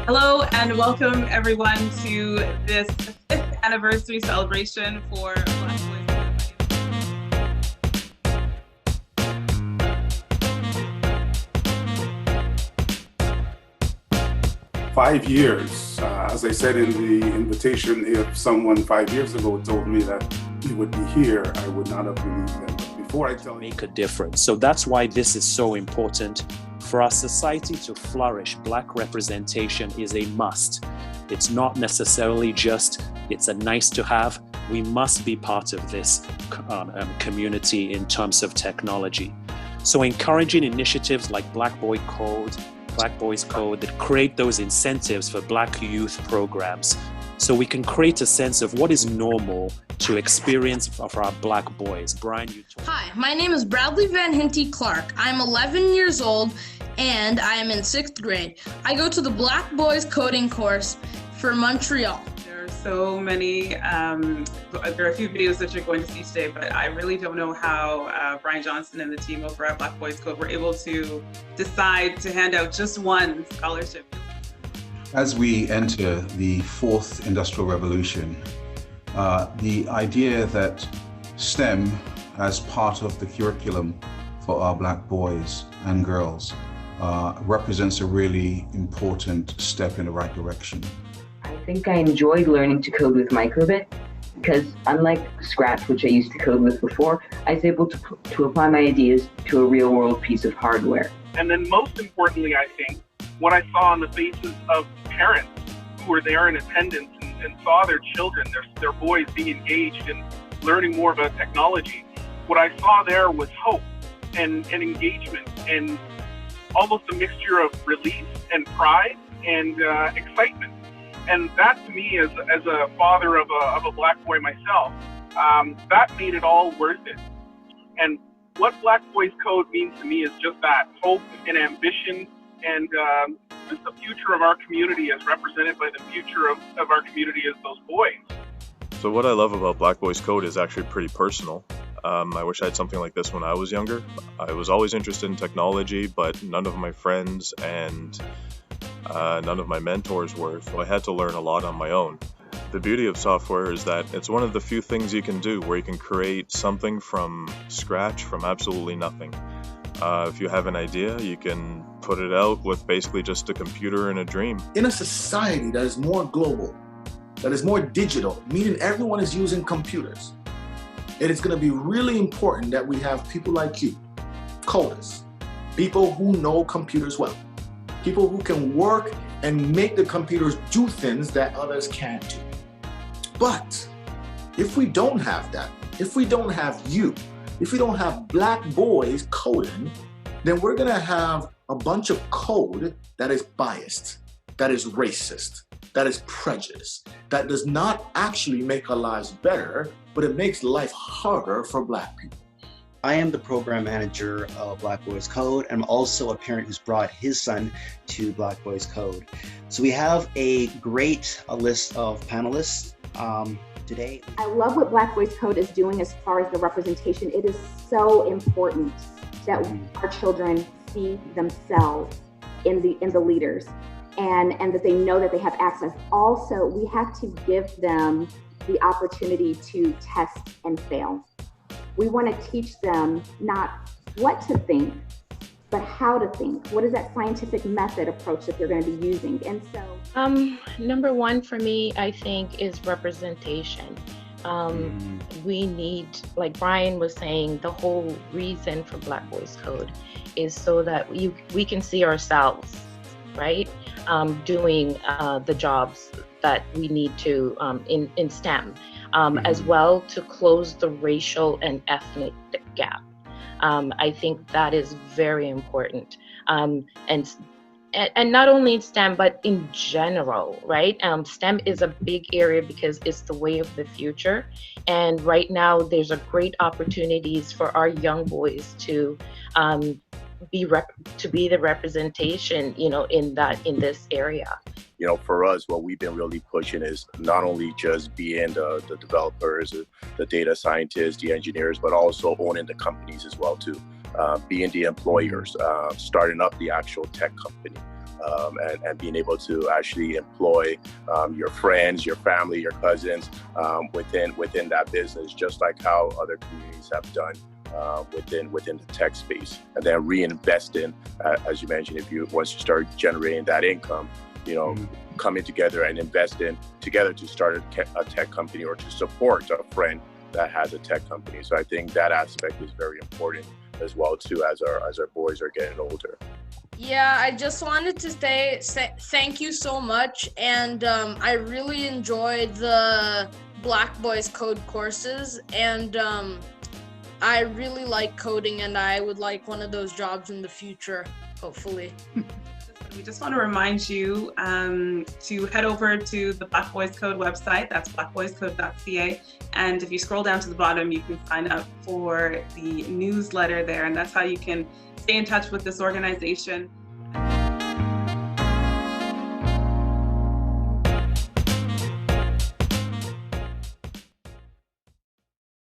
Hello and welcome everyone to this 5th anniversary celebration for Black Boys. 5 years. As I said in the invitation, if someone 5 years ago told me that we would be here, I would not have believed them. But before I tell you, make a difference. So that's why this is so important. For our society to flourish, Black representation is a must. It's not necessarily just, it's a nice to have. We must be part of this community in terms of technology. So encouraging initiatives like Black Boys Code that create those incentives for Black youth programs, so we can create a sense of what is normal to experience for our Black boys. Brian, you talk. Hi, my name is Bradley Van Hinty Clark. I'm 11 years old and I am in 6th grade. I go to the Black Boys coding course for Montreal. There are so many, there are a few videos that you're going to see today, but I really don't know how Brian Johnson and the team over at Black Boys Code were able to decide to hand out just one scholarship. As we enter the 4th Industrial Revolution, the idea that STEM as part of the curriculum for our Black boys and girls represents a really important step in the right direction. I think I enjoyed learning to code with microbit because unlike Scratch, which I used to code with before, I was able to apply my ideas to a real world piece of hardware. And then most importantly, I think, what I saw on the faces of parents who were there in attendance and saw their children, their boys being engaged in learning more about technology, what I saw there was hope and engagement and almost a mixture of relief and pride and excitement. And that to me, as a father of a Black boy myself, that made it all worth it. And what Black Boys Code means to me is just that, hope and ambition and just the future of our community as represented by the future of our community as those boys. So what I love about Black Boys Code is actually pretty personal. I wish I had something like this when I was younger. I was always interested in technology, but none of my friends and none of my mentors were, so I had to learn a lot on my own. The beauty of software is that it's one of the few things you can do where you can create something from scratch, from absolutely nothing. If you have an idea, you can put it out with basically just a computer and a dream. In a society that is more global, that is more digital, meaning everyone is using computers, it is going to be really important that we have people like you, coders, people who know computers well, people who can work and make the computers do things that others can't do. But if we don't have that, if we don't have you, if we don't have Black boys coding, then we're going to have a bunch of code that is biased, that is racist, that is prejudiced, that does not actually make our lives better, but it makes life harder for Black people. I am the program manager of Black Boys Code. I'm also a parent who's brought his son to Black Boys Code. So we have a great list of panelists today. I love what Black Boys Code is doing as far as the representation. It is so important that our children see themselves in the leaders and that they know that they have access. Also, we have to give them the opportunity to test and fail. We want to teach them not what to think, but how to think. What is that scientific method approach that they're going to be using? And so, number one for me, I think, is representation. We need, like Brian was saying, the whole reason for Black Boys Code is so that we can see ourselves, right? Doing the jobs that we need to in STEM, as well to close the racial and ethnic gap. I think that is very important. And not only in STEM, but in general, right? STEM is a big area because it's the way of the future. And right now, there's a great opportunities for our young boys to be the representation, in this area. For us, what we've been really pushing is not only just being the developers, the data scientists, the engineers, but also owning the companies as well too. Being the employers, starting up the actual tech company. and being able to actually employ your friends, your family, your cousins within that business, just like how other communities have done within the tech space, and then reinvesting, as you mentioned, once you start generating that income, coming together and investing together to start a tech company or to support a friend that has a tech company. So I think that aspect is very important as well too, as our boys are getting older. Yeah, I just wanted to say thank you so much, and I really enjoyed the Black Boys Code courses, and I really like coding, and I would like one of those jobs in the future, hopefully. We just want to remind you to head over to the Black Boys Code website. That's blackboyscode.ca. And if you scroll down to the bottom, you can sign up for the newsletter there. And that's how you can stay in touch with this organization.